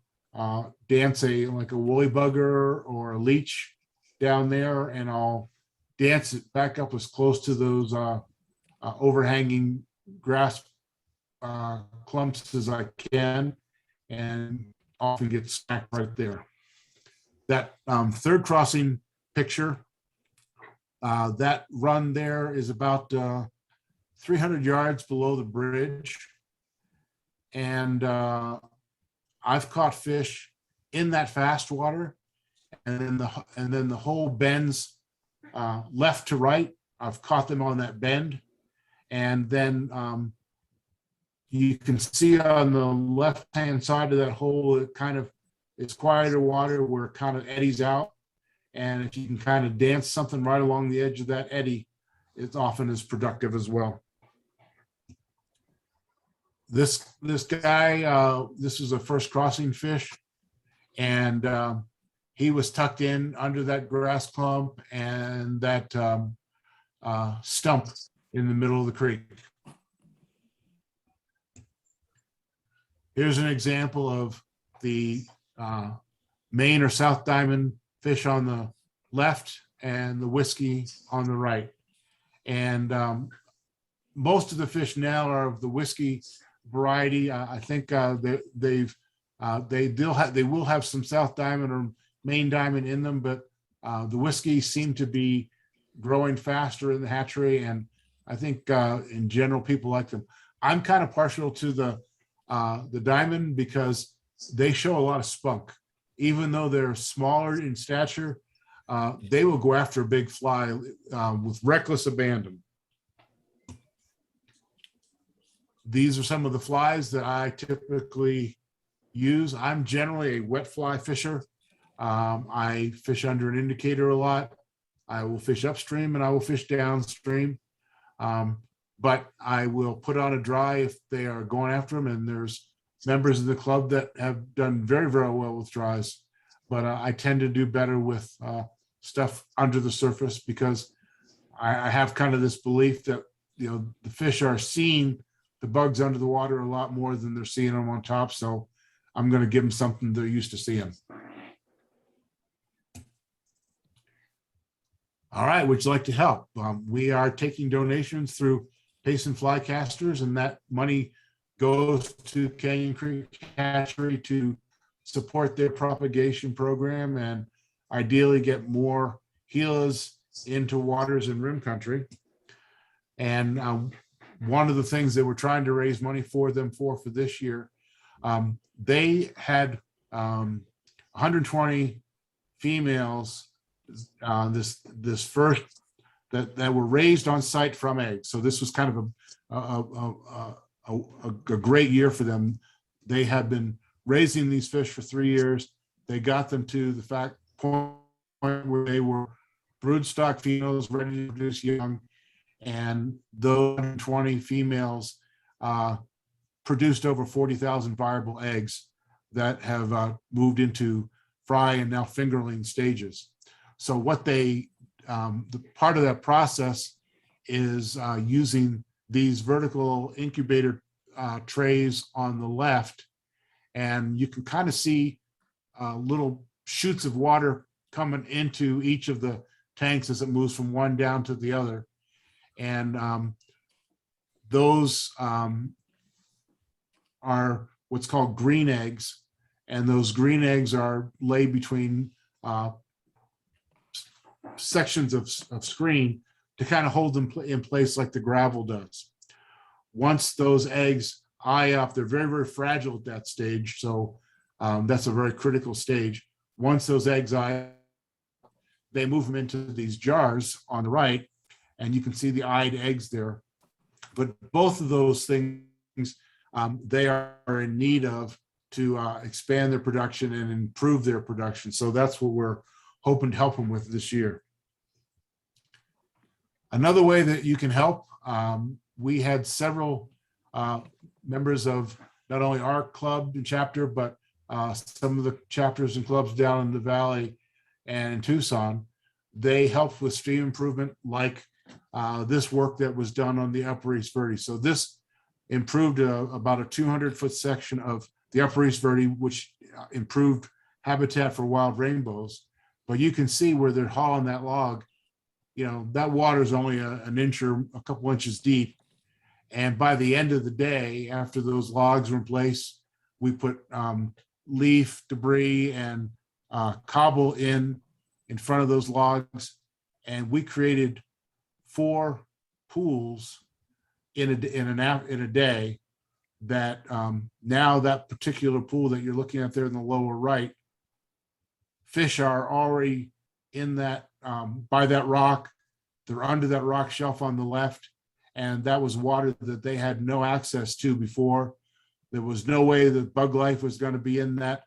dance like a woolly bugger or a leech down there, and I'll dance it back up as close to those overhanging grass clumps as I can, and often get snacked right there. That third crossing picture, that run there is about 300 yards below the bridge. And I've caught fish in that fast water, and then the whole bends left to right. I've caught them on that bend. And then you can see on the left-hand side of that hole, it kind of, it's quieter water where it kind of eddies out. And if you can kind of dance something right along the edge of that eddy, it's often as productive as well. This guy, this was a first crossing fish, and he was tucked in under that grass clump and that stump in the middle of the creek. Here's an example of the Maine or South Diamond fish on the left and the whiskey on the right. And most of the fish now are of the whiskey variety. I think they will have some South Diamond or Maine Diamond in them, but the whiskey seem to be growing faster in the hatchery, and I think in general people like them. I'm kind of partial to the Diamond because they show a lot of spunk. Even though they're smaller in stature, they will go after a big fly with reckless abandon. These are some of the flies that I typically use. I'm generally a wet fly fisher. I fish under an indicator a lot. I will fish upstream and I will fish downstream. But I will put on a dry if they are going after them. And there's members of the club that have done very, very well with dries. But I tend to do better with stuff under the surface because I have kind of this belief that, you know, the fish are seeing the bugs under the water a lot more than they're seeing them on top. So I'm going to give them something they're used to seeing. All right, would you like to help? We are taking donations through Payson Fly Casters, and that money goes to Canyon Creek Hatchery to support their propagation program and ideally get more Gilas into waters in rim country. And one of the things that we're trying to raise money for them for this year, they had 120 females this first that were raised on site from eggs. So this was kind of a great year for them. They had been raising these fish for 3 years. They got them to the point where they were broodstock females ready to produce young, and those 120 females produced over 40,000 viable eggs that have moved into fry and now fingerling stages. So what the part of that process is using these vertical incubator trays on the left, and you can kind of see little shoots of water coming into each of the tanks as it moves from one down to the other. And those are what's called green eggs. And those green eggs are laid between sections of screen to kind of hold them in place like the gravel does. Once those eggs eye up, they're very, very fragile at that stage. So that's a very critical stage. Once those eggs eye up, they move them into these jars on the right, and you can see the eyed eggs there. But both of those things, they are in need of to expand their production and improve their production. So that's what we're hoping to help them with this year. Another way that you can help, we had several members of not only our club and chapter, but some of the chapters and clubs down in the valley and in Tucson they helped with stream improvement, like this work that was done on the Upper East Verde. So this improved about a 200-foot section of the Upper East Verde, which improved habitat for wild rainbows. But you can see where they're hauling that log, you know, that water is only an inch or a couple inches deep. And by the end of the day, after those logs were in place, we put leaf, debris, and cobble in front of those logs. And we created 4 pools in a day that now that particular pool that you're looking at there in the lower right, fish are already in that by that rock. They're under that rock shelf on the left, and that was water that they had no access to before. There was no way that bug life was going to be in that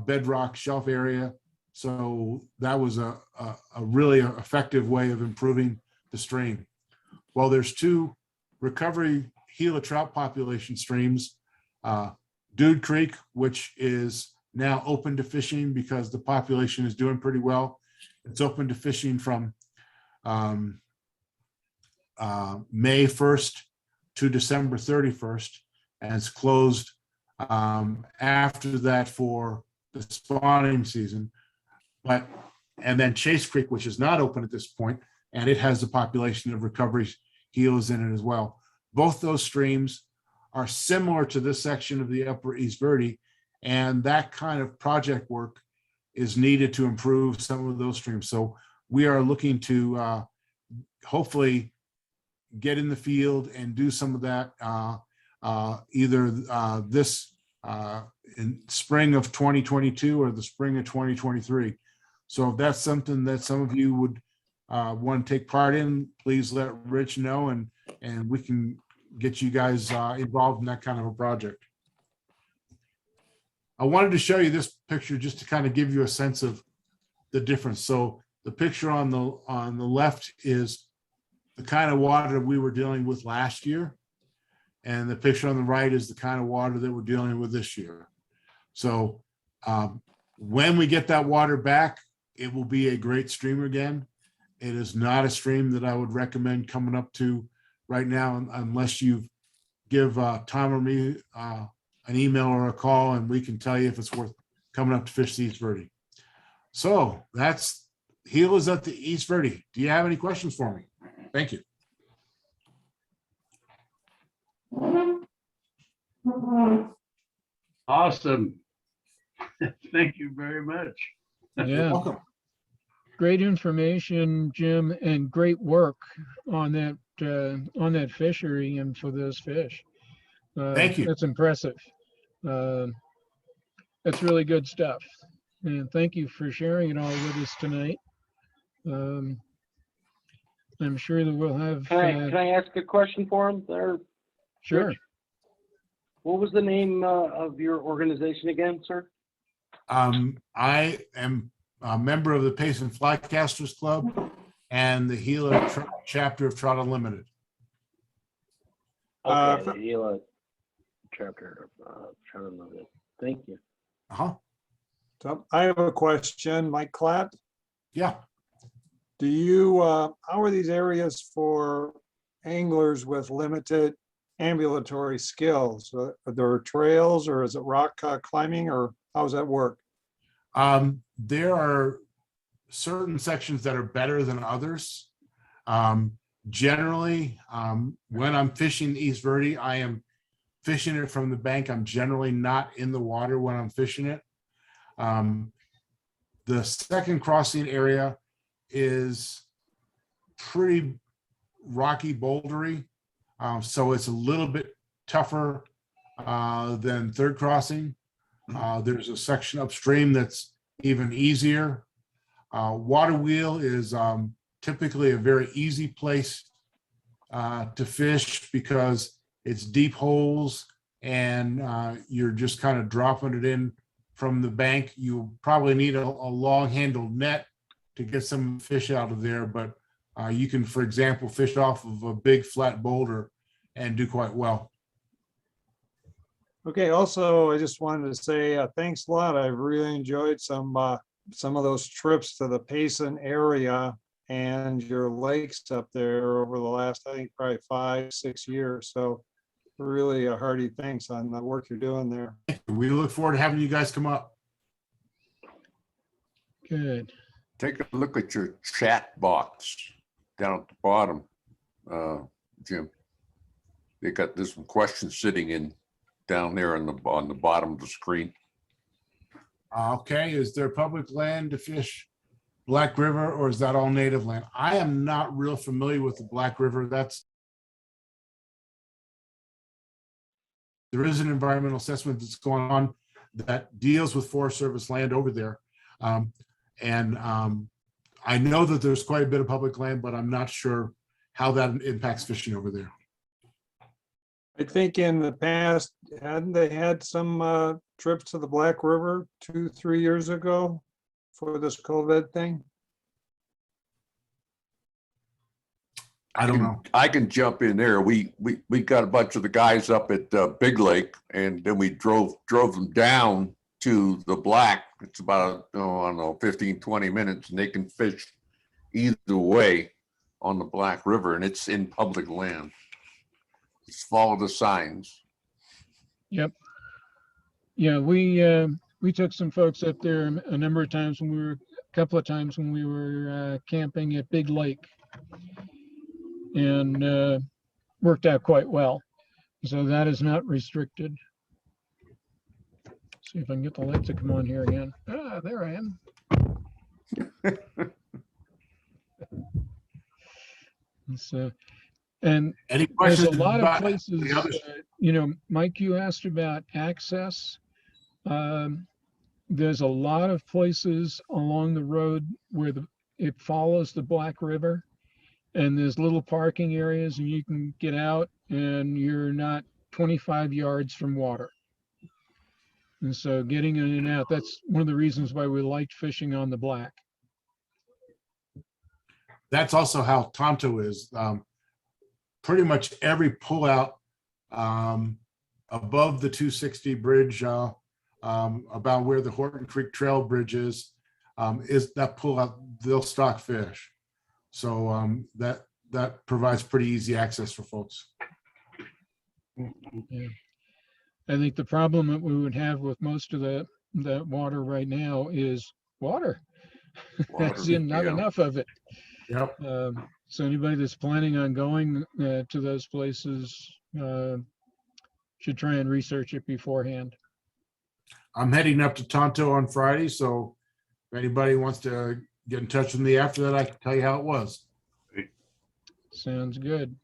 bedrock shelf area. So that was a really effective way of improving the stream. Well, there's 2 recovery Gila trout population streams, Dude Creek, which is now open to fishing because the population is doing pretty well. It's open to fishing from May 1st to December 31st, and it's closed after that for the spawning season. And then Chase Creek, which is not open at this point, and it has the population of recovery Gilas in it as well. Both those streams are similar to this section of the Upper East Verde, and that kind of project work is needed to improve some of those streams. So we are looking to hopefully get in the field and do some of that either this in spring of 2022 or the spring of 2023. So if that's something that some of you would want to take part in, please let Rich know, and we can get you guys involved in that kind of a project. I wanted to show you this picture just to kind of give you a sense of the difference. So the picture on the left is the kind of water we were dealing with last year, and the picture on the right is the kind of water that we're dealing with this year. So when we get that water back, it will be a great stream again. It is not a stream that I would recommend coming up to right now unless you give Tom or me an email or a call, and we can tell you if it's worth coming up to fish the East Verde. So that's Gilas at the East Verde. Do you have any questions for me? Thank you. Awesome. Thank you very much. Yeah. Welcome. Great information, Jim, and great work on that fishery and for those fish. Thank you. That's impressive. That's really good stuff. And thank you for sharing it all with us tonight. I'm sure that we'll have. Can I ask a question for him there? Sure. Rich? What was the name of your organization again, sir? I am a member of the Payson Flycasters Club and the Gila chapter of Trout Unlimited. Okay, the Gila chapter of Trout Unlimited. Thank you. So I have a question, Mike Klatt. Yeah. Do you, how are these areas for anglers with limited ambulatory skills? Are there trails, or is it rock climbing, or how does that work? There are certain sections that are better than others. Generally, when I'm fishing East Verde, I am fishing it from the bank. I'm generally not in the water when I'm fishing it. The second crossing area is pretty rocky, bouldery. So it's a little bit tougher than third crossing. There's a section upstream that's even easier. Water wheel is typically a very easy place to fish because it's deep holes and you're just kind of dropping it in from the bank. You probably need a long-handled net to get some fish out of there, but you can, for example, fish off of a big flat boulder and do quite well. Okay, also, I just wanted to say thanks a lot. I've really enjoyed some some of those trips to the Payson area and your lakes up there over the last, I think, probably 5-6 years. So really a hearty thanks on the work you're doing there. We look forward to having you guys come up. Good. Take a look at your chat box down at the bottom, Jim. There's some questions sitting in down there on the bottom of the screen. Okay, is there public land to fish Black River, or is that all native land? I am not real familiar with the Black River. There is an environmental assessment that's going on that deals with Forest Service land over there. I know that there's quite a bit of public land, but I'm not sure how that impacts fishing over there. I think in the past, hadn't they had some trips to the Black River 2-3 years ago for this COVID thing? I don't know. I can jump in there. We got a bunch of the guys up at Big Lake, and then we drove them down to the Black. It's about, I don't know, 15-20 minutes, and they can fish either way on the Black River, and it's in public land. Just follow the signs. Yep. Yeah, we took some folks up there a number of times a couple of times when we were camping at Big Lake, and worked out quite well. So that is not restricted. See if I can get the light to come on here again. Ah, there I am. So, and Any there's questions a lot of about places, the others? Mike, you asked about access. There's a lot of places along the road where it follows the Black River, and there's little parking areas, and you can get out and you're not 25 yards from water. And so getting in and out, that's one of the reasons why we liked fishing on the Black. That's also how Tonto is. Pretty much every pullout above the 260 bridge, about where the Horton Creek Trail Bridge is that pullout, they'll stock fish. So that provides pretty easy access for folks. Yeah. I think the problem that we would have with most of that water right now is water. That's not enough of it. Yep. So anybody that's planning on going to those places should try and research it beforehand. I'm heading up to Tonto on Friday, so if anybody wants to get in touch with me after that, I can tell you how it was. Sounds good.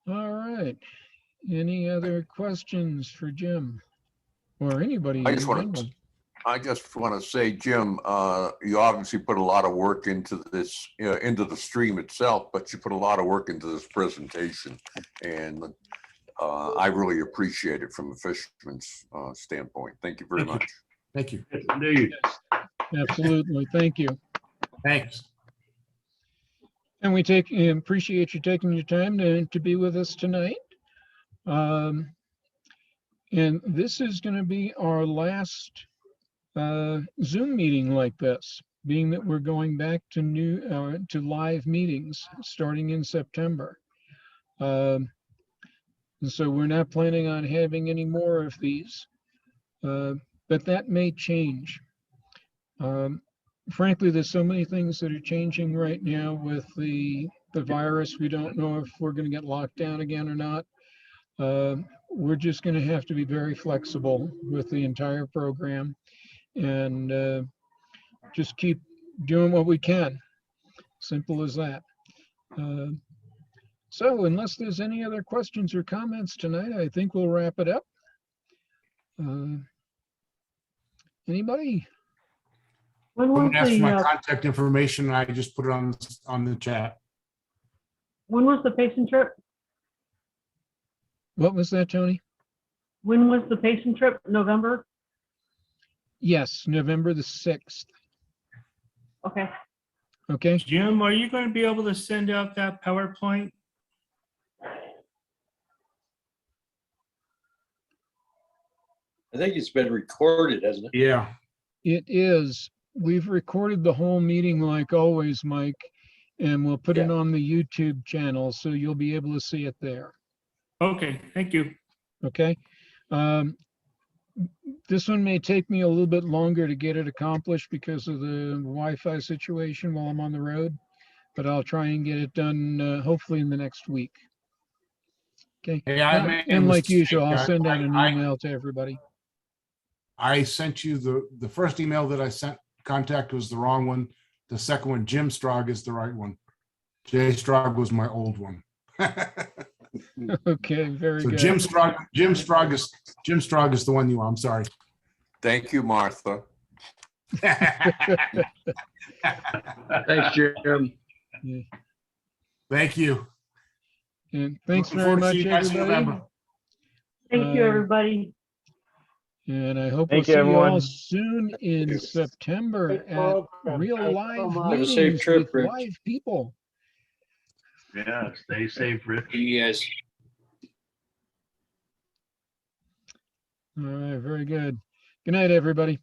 All right. Any other questions for Jim or anybody? I just want to say, Jim, you obviously put a lot of work into this, into the stream itself, but you put a lot of work into this presentation, and I really appreciate it from a fisherman's standpoint. Thank you very much. Thank you. Yes, indeed. Yes, absolutely. Thank you. Thanks. And we appreciate you taking your time to be with us tonight. And this is going to be our last Zoom meeting like this, being that we're going back to live meetings starting in September. And so we're not planning on having any more of these, but that may change. Frankly, there's so many things that are changing right now with the virus. We don't know if we're going to get locked down again or not. We're just going to have to be very flexible with the entire program and just keep doing what we can. Simple as that. So unless there's any other questions or comments tonight, I think we'll wrap it up. Anybody? Someone asked for my contact information, and I just put it on the chat. When was the Payson trip? What was that, Tony? When was the Payson trip? November? Yes, November the 6th. Okay. Okay. Jim, are you going to be able to send out that PowerPoint? I think it's been recorded, hasn't it? Yeah. It is. We've recorded the whole meeting like always, Mike, and we'll put it on the YouTube channel, so you'll be able to see it there. Okay, thank you. Okay. This one may take me a little bit longer to get it accomplished because of the Wi-Fi situation while I'm on the road, but I'll try and get it done hopefully in the next week. Okay. Hey, I made a And like mistake. usual, I'll send out an I email to everybody. sent you the first email that I sent, contact was the wrong one. The second one, Jim Strog, is the right one. Jay Strog was my old one. Okay, very So good. Jim Strog is the one you want. I'm sorry. Thank you, Martha. Thanks, Jim. Yeah. Thank you. And thanks Looking very forward to see much, you guys in everybody. November. Thank you, Uh, everybody. And I hope Thank we'll see you, you all everyone. soon in September Great at program. real Thanks so live much. Have a safe meetings trip, with Rich. live people. Yeah, stay safe, Rich. You guys. All right, very good. Good night, everybody.